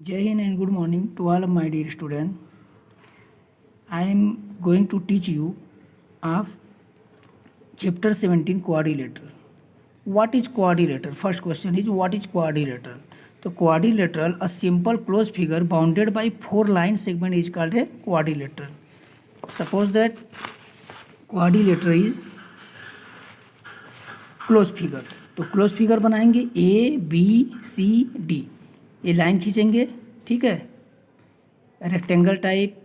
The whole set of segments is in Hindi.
Jai Hind and good morning to all of my dear students. I am going to teach you of chapter 17 quadrilateral. What is quadrilateral? First question is what is quadrilateral? So quadrilateral, a simple closed figure bounded by four line segment is called a quadrilateral. Suppose that quadrilateral is close figure, तो क्लोज फिगर बनाएंगे ए बी सी डी, ये लाइन खींचेंगे, ठीक है, रेक्टेंगल टाइप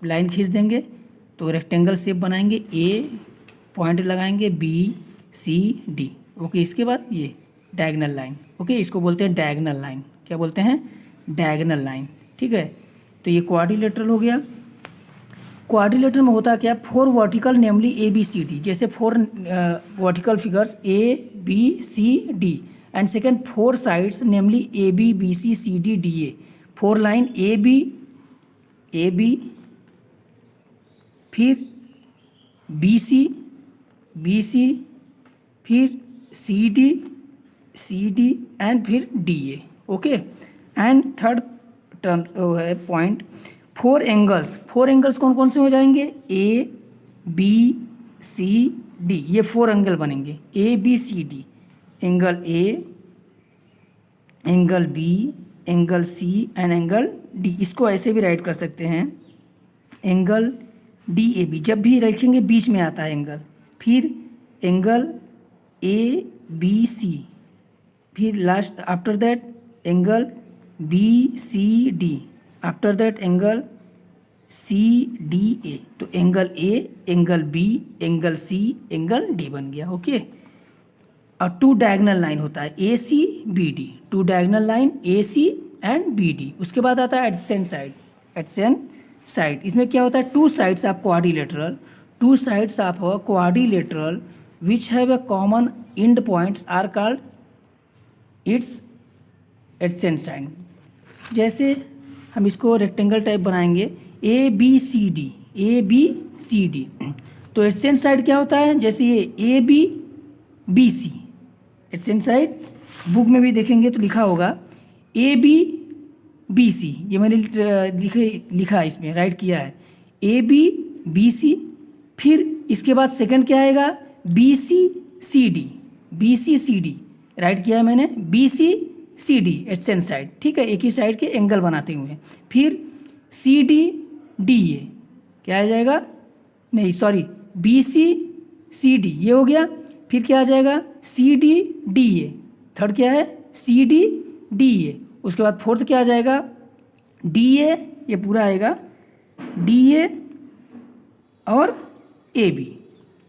लाइन खींच देंगे तो रेक्टेंगल शेप बनाएंगे, ए पॉइंट लगाएंगे बी सी डी, ओके। इसके बाद ये डायगोनल लाइन, ओके, इसको बोलते हैं डायगोनल लाइन। क्या बोलते हैं? डायगोनल लाइन, ठीक है। तो ये क्वाड्रिलेटरल हो गया। क्वाड्रिलेटरल में होता क्या? Four vertical namely A B C D, जैसे four vertical figures A B C D and second four sides namely A B B C C D D A, four line A B फिर बी सी फिर सी डी एंड फिर D A, okay. And third term है पॉइंट फोर एंगल्स कौन कौन से हो जाएंगे? ए बी सी डी, ये फोर एंगल बनेंगे, A B C D, angle A, angle B, angle C and angle D. इसको ऐसे भी राइट कर सकते हैं, एंगल डी ए बी, जब भी रखेंगे बीच में आता है एंगल, फिर एंगल ए बी सी, फिर last after that angle B C D, after that angle C D A. तो angle A, angle B, angle C, angle D बन गया, ओके। और टू डायगोनल लाइन होता है A C B D, two diagonal line A C and B D. उसके बाद आता है एडजेसेंट साइड, इसमें क्या होता है? Two sides of quadrilateral which have a common end points are called its adjacent side. जैसे हम इसको रेक्टेंगल टाइप बनाएंगे, ए बी सी डी, तो एडजेसेंट साइड क्या होता है? जैसे ये A B C, adjacent side book में भी देखेंगे तो लिखा होगा ए बी सी, ये मैंने लिखा है, इसमें राइट किया है, ए बी सी। फिर इसके बाद सेकंड क्या आएगा? B C C D, right किया है मैंने, B C D adjacent side, ठीक है, एक ही साइड के एंगल बनाते हुए। फिर सी डी ए, क्या आ जाएगा? नहीं सॉरी, बी सी डी ये हो गया। फिर क्या आ जाएगा? सी डी ए, थर्ड क्या है? C D A. उसके बाद फोर्थ क्या आ जाएगा? डी ए, ये पूरा आएगा, डी ए और ए बी।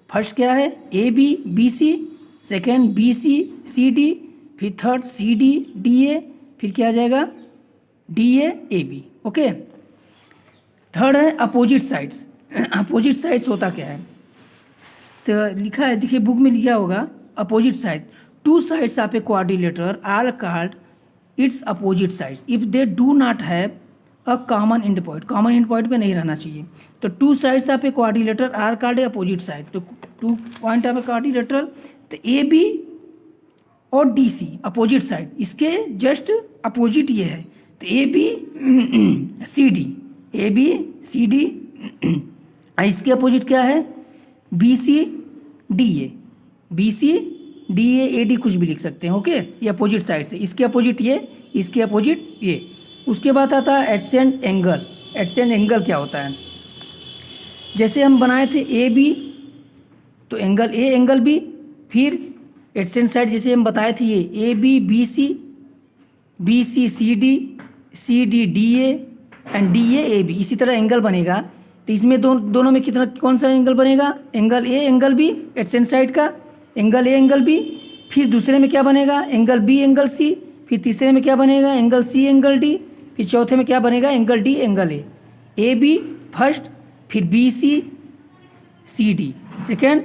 फर्स्ट क्या है? A B C, second B C D, फिर थर्ड सी डी ए, फिर क्या आ जाएगा? D A B, okay. Third है अपोजिट साइड्स होता क्या है? तो लिखा है, देखिए बुक में लिखा होगा opposite side, two sides of a quadrilateral are called its opposite sides if they do not have a common end point पे नहीं रहना चाहिए। तो two sides of a quadrilateral are called a opposite side, तो two point of a quadrilateral, तो ए बी और डी सी अपोजिट साइड, इसके जस्ट अपोजिट ये है, तो ए बी सी डी, इसके अपोजिट क्या है? B C D A D, कुछ भी लिख सकते हैं, ओके। ये अपोजिट साइड से, इसके अपोजिट ये, इसके अपोजिट ये। उसके बाद आता है एडजेसेंट एंगल क्या होता है? जैसे हम बनाए थे ए बी, तो एंगल ए, एंगल बी, फिर एडजेसेंट साइड जैसे हम बताए थे ये A B C C D D A and D A B, इसी तरह एंगल बनेगा। तो इसमें दोनों में कितना, कौन सा एंगल बनेगा? Angle A, angle B, adjacent side का एंगल ए, एंगल बी। फिर दूसरे में क्या बनेगा? Angle B, angle C. फिर तीसरे में क्या बनेगा? Angle C, angle D. फिर चौथे में क्या बनेगा? Angle D, angle A B first, फिर बी सी डी सेकेंड,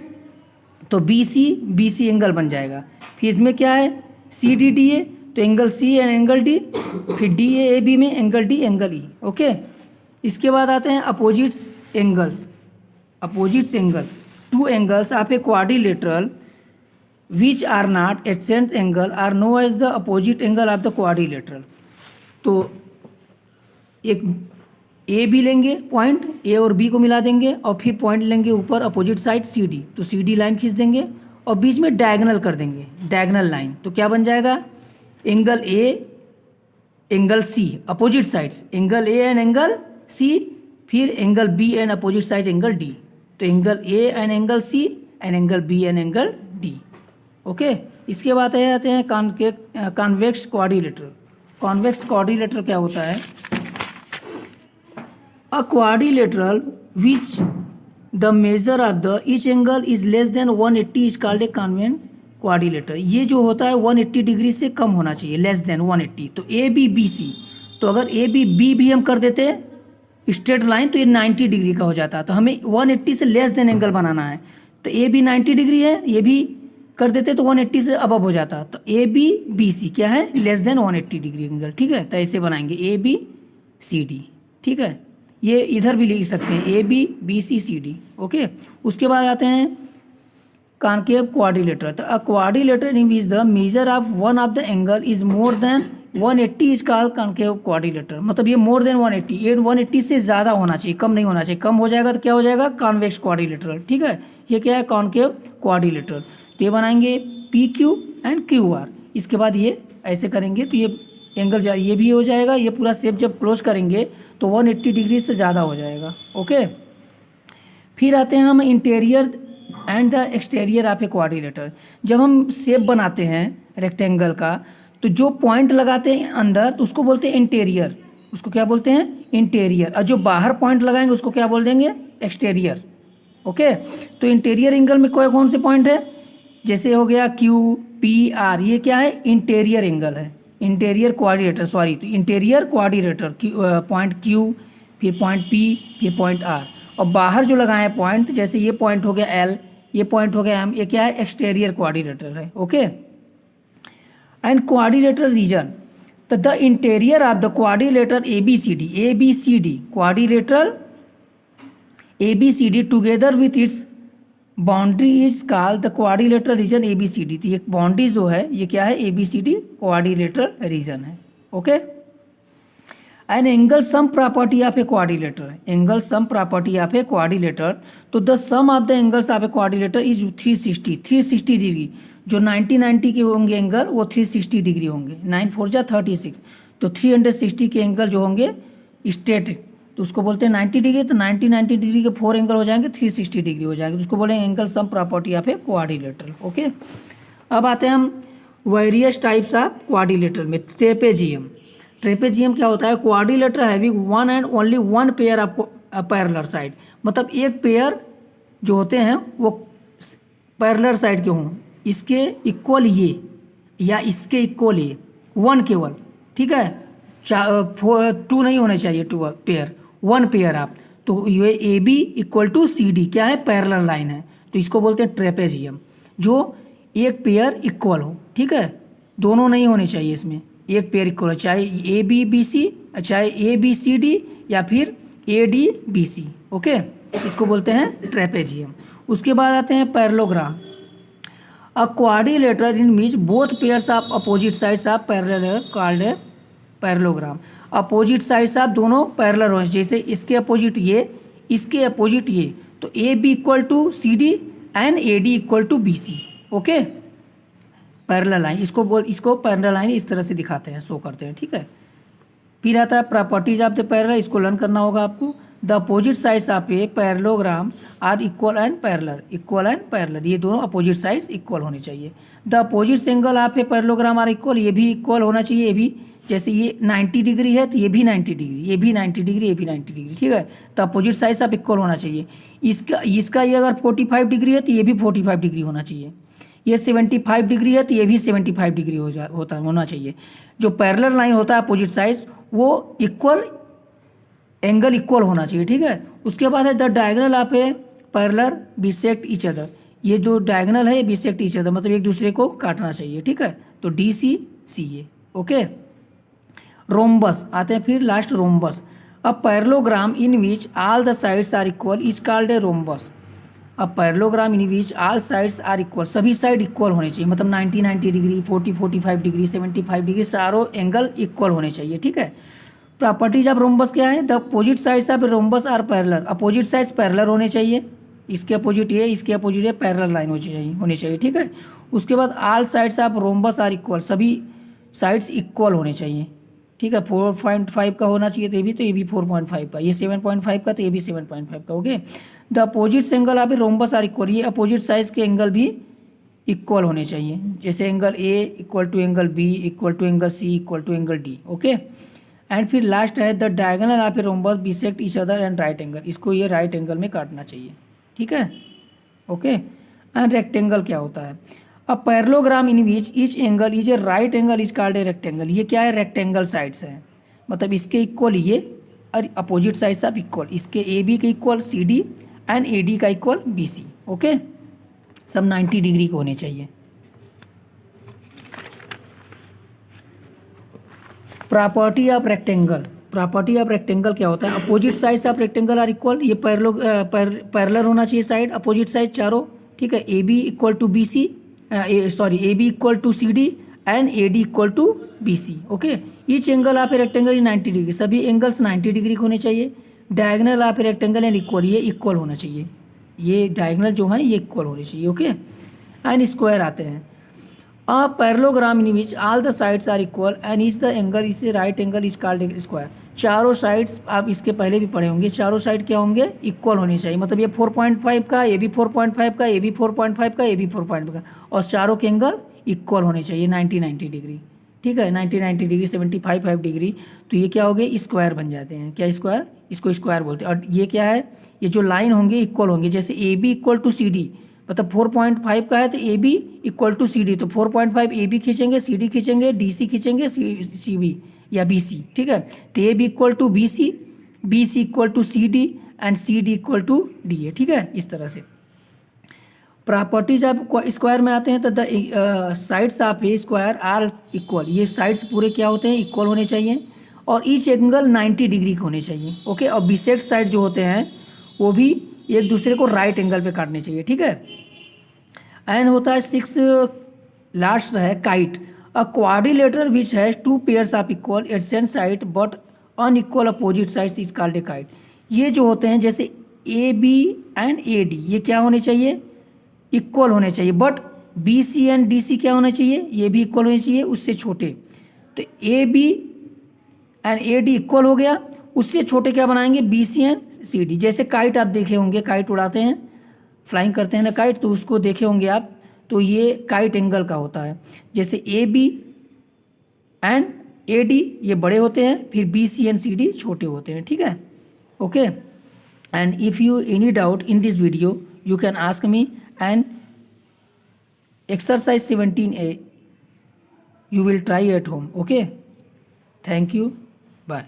तो बी सी एंगल बन जाएगा। फिर इसमें क्या है? सी डी ए, तो angle C and angle D, फिर डी ए बी में angle D, angle E, okay. इसके बाद आते हैं opposites angles, two angles of a quadrilateral which are not adjacent angle are known as the opposite angle of the quadrilateral. तो एक ए बी लेंगे पॉइंट, ए और बी को मिला देंगे और फिर पॉइंट लेंगे ऊपर अपोजिट साइड सी डी, तो सी डी लाइन खींच देंगे और बीच में डायगनल कर देंगे, डायगनल लाइन। तो क्या बन जाएगा, angle A angle C opposite sides, angle A and angle C, फिर angle B and opposite side angle D. तो angle A and angle C and angle B and angle D. Okay, इसके बाद आ जाते हैं कॉन्वेक्स क्वाड्रिलेटरल। कॉन्वेक्स क्वाड्रिलेटरल क्या होता है, अ quadrilateral which the measure of the each angle is less than 180 is called a convex quadrilateral. ये जो होता है 180 डिग्री से कम होना चाहिए, लेस देन 180। तो ए बी बी सी, तो अगर ए बी बी भी हम कर देते स्ट्रेट लाइन तो ये 90 डिग्री का हो जाता। तो हमें 180 से लेस देन एंगल बनाना है, तो ए बी 90 डिग्री है, ये भी कर देते तो 180 से अबव हो जाता। तो ए बी बी सी क्या है, लेस देन 180 डिग्री एंगल। ठीक है, तो ऐसे बनाएंगे ए बी सी डी। ठीक है, ये इधर भी लिख सकते हैं A B B C C D. Okay, उसके बाद आते हैं कॉनकेव क्वाड्रिलेटरल। तो a quadrilateral in which the measure of one of the angle is more than 180 is called concave quadrilateral. मतलब ये मोर देन 180, ये 180 से ज़्यादा होना चाहिए, कम नहीं होना चाहिए। कम हो जाएगा तो क्या हो जाएगा, कॉन्वेक्स क्वाड्रिलेटरल। ठीक है, ये क्या है, कॉनकेव क्वाड्रिलेटरल। तो ये बनाएंगे P Q and Q R. इसके बाद ये ऐसे करेंगे तो ये एंगल ये भी हो जाएगा, ये पूरा शेप जब क्लोज करेंगे तो 180 डिग्री से ज़्यादा हो जाएगा। ओके, फिर आते हैं हम interior and the exterior of a quadrilateral. जब हम शेप बनाते हैं रेक्टेंगल का, तो जो पॉइंट लगाते हैं अंदर तो उसको बोलते हैं इंटीरियर, उसको क्या बोलते हैं, इंटीरियर। और जो बाहर पॉइंट लगाएंगे उसको क्या बोल देंगे, एक्सटीरियर। ओके, तो इंटीरियर एंगल में कौन से पॉइंट है, जैसे हो गया क्यू पी आर, ये क्या है, इंटीरियर एंगल है, इंटीरियर क्वाड्रिलेटरल, सॉरी। तो इंटीरियर क्वाड्रिलेटरल पॉइंट क्यू, फिर पॉइंट पी, फिर पॉइंट आर। और बाहर जो लगाए हैं पॉइंट, जैसे ये पॉइंट हो गया एल, ये पॉइंट हो गया एम, ये क्या है, एक्सटीरियर क्वाड्रिलेटरल है। ओके, एंड क्वाड्रिलेटरल रीजन, तो the interior of the quadrilateral A B C D, A B C D quadrilateral A B C D together with its boundary is called the quadrilateral region A B C D. तो ये बाउंड्री जो है ये क्या है, A B C D quadrilateral region है। Okay, an angle sum property of a quadrilateral, angle sum property of a quadrilateral. तो the sum of the angles of a quadrilateral is 360 degree. जो 90 के होंगे एंगल वो 360 डिग्री होंगे, 9 4 जा 36, तो 360 के एंगल जो होंगे स्ट्रेट, तो उसको बोलते हैं 90 डिग्री। तो 90 डिग्री के 4 एंगल हो जाएंगे, 360 डिग्री हो जाएंगे, तो उसको बोलेंगे angle sum property of a quadrilateral. Okay, अब आते हैं हम वेरियस टाइप्स ऑफ क्वाड्रिलेटरल में। ट्रेपेजियम, ट्रेपेजियम क्या होता है, quadrilateral having one and only one pair of parallel side. मतलब एक पेयर जो होते हैं वो पैरेलल साइड के हों, इसके इक्वल ये या इसके इक्वल ये, वन केवल। ठीक है, 2 नहीं होने चाहिए, 2 पेयर, 1 पेयर आप। तो ये A B equal to C D क्या है, पैरेलल लाइन है, तो इसको बोलते हैं ट्रेपेजियम, जो एक पेयर इक्वल हो। ठीक है, दोनों नहीं होने चाहिए इसमें, एक पेयर इक्वल हो, चाहे ए बी बी सी, चाहे ए बी सी डी या फिर A D B C. Okay, इसको बोलते हैं ट्रेपेजियम। उसके बाद आते हैं parallelogram. A quadrilateral in which both pairs of opposite sides of parallel called a parallelogram. Opposite sides of दोनों पैरेलल हो, जैसे इसके अपोजिट ये, इसके अपोजिट ये, तो A B equal to C D and A D equal to B C. Okay, parallel line, इसको पैरेलल लाइन इस तरह से दिखाते हैं, शो करते हैं। ठीक है, फिर आता है प्रॉपर्टीज ऑफ द पैरेलल, इसको लर्न करना होगा आपको। The opposite sides of a parallelogram are equal and parallel, equal and parallel, ये दोनों अपोजिट साइड्स इक्वल होने चाहिए। The opposite angle of a parallelogram are equal, ये भी इक्वल होना चाहिए, ये भी, जैसे ये 90 डिग्री है तो ये भी 90 डिग्री, ये भी 90 डिग्री, ये भी 90 डिग्री। ठीक है, तो अपोजिट साइड्स ऑफ इक्वल होना चाहिए। इसका ये अगर 45 डिग्री है तो ये भी 45 डिग्री होना चाहिए, ये 75 डिग्री है तो ये भी 75 डिग्री होना चाहिए। जो पैरेलल लाइन होता है अपोजिट साइड्स, वो इक्वल एंगल इक्वल होना चाहिए। ठीक है, उसके बाद है the diagonal of A parallel bisect each other, ये जो डायगोनल है बिसेक्ट ईच अदर, मतलब एक दूसरे को काटना चाहिए। ठीक है, तो D C C A. Okay, rhombus आते हैं फिर last, rhombus. A parallelogram in which all the sides are equal is called a rhombus. A parallelogram in which all sides are equal, सभी साइड इक्वल होने चाहिए, मतलब 90 डिग्री, 45 डिग्री, 75 डिग्री, सारों एंगल इक्वल होने चाहिए। ठीक है, प्रॉपर्टीज ऑफ रोम्बस क्या है? The opposite sides of rhombus are parallel, opposite sides parallel होने चाहिए, इसके अपोजिट ये, इसके अपोजिट ये, पैरेलल लाइन होनी चाहिए, ठीक है। उसके बाद all sides of rhombus are equal, सभी साइड्स इक्वल होने चाहिए, ठीक है। 4.5 का होना चाहिए, तो ये भी 4.5 का, ये 7.5 का, तो ये भी 7.5 का, okay. The opposite angle of a rhombus are equal, ये अपोजिट साइड्स के एंगल भी इक्वल होने चाहिए, जैसे angle A equal to angle B equal to angle C equal to angle D, okay. And फिर लास्ट है the diagonal of a rhombus bisect each other and right angle, इसको ये राइट एंगल में काटना चाहिए, ठीक है, ओके। एंड रेक्टेंगल क्या होता है? अ parallelogram in which each angle is a right angle is called a rectangle, ये क्या है? रेक्टेंगल साइड्स हैं, मतलब इसके इक्वल ये और अपोजिट साइड्स ऑफ इक्वल, इसके ए बी के equal C D and A D का इक्वल बी सी, ओके। सब 90 डिग्री के होने चाहिए। Property of rectangle, property of rectangle क्या होता है? Opposite sides of rectangle are equal, ये पैरेलल होना चाहिए साइड, अपोजिट साइड चारों, ठीक है। A B equal to B C, A B equal to C D and A D equal to B C, okay. Each angle of a rectangle is 90 degree, सभी एंगल्स 90 डिग्री के होने चाहिए। Diagonal of a rectangle and equal, ये इक्वल होना चाहिए, ये डायगोनल जो है ये इक्वल होने चाहिए, ओके। एंड स्क्वायर आते हैं, a parallelogram in which all the sides are equal and is the angle is right angle is called a square, चारों साइड्स आप इसके पहले भी पढ़े होंगे, चारों साइड क्या होंगे? इक्वल होने चाहिए, मतलब ये 4.5 का, ये भी 4.5 का, ये भी 4.5 का, ये भी 4.5 का, और चारों के एंगल इक्वल होने चाहिए 90 डिग्री, ठीक है। 90 डिग्री, 75 डिग्री, तो ये क्या हो गए? स्क्वायर बन जाते हैं, क्या स्क्वायर? इसको स्क्वायर बोलते हैं। और ये क्या है? ये जो लाइन होंगे इक्वल होंगे, जैसे A B equal to C D, मतलब 4.5 का है तो A B equal to C D, तो 4.5 ए बी खींचेंगे, सी डी खींचेंगे, डी सी खींचेंगे, सी बी या बी सी, ठीक है। तो A B equal to B C equal to C D and C D equal to D है, ठीक है, इस तरह से। प्रॉपर्टीज ऑफ स्क्वायर में आते हैं, तो the sides of a square are equal, ये साइड्स पूरे क्या होते हैं? इक्वल होने चाहिए, और ईच एंगल 90 डिग्री के होने चाहिए, ओके। और बिसेक्ट साइड जो होते हैं वो भी एक दूसरे को राइट एंगल पे काटने चाहिए, ठीक है। एंड होता है 6, लास्ट है kite, a quadrilateral which has 2 pairs of equal adjacent side but unequal opposite sides is called a kite. ये जो होते हैं जैसे A B and A D, ये क्या होने चाहिए? इक्वल होने चाहिए, but B C and D C क्या होना चाहिए? ये भी इक्वल होने चाहिए, उससे छोटे। तो A B and A D equal हो गया, उससे छोटे क्या बनाएंगे? B C and C D. जैसे काइट आप देखे होंगे, काइट उड़ाते हैं, फ्लाइंग करते हैं ना काइट, तो उसको देखे होंगे आप, तो ये काइट एंगल का होता है। जैसे A B and A D ये बड़े होते हैं, फिर B C and C D छोटे होते हैं, ठीक है, okay. And if you any doubt in this video you can ask me, and exercise 17A you will try at home, okay. Thank you, bye.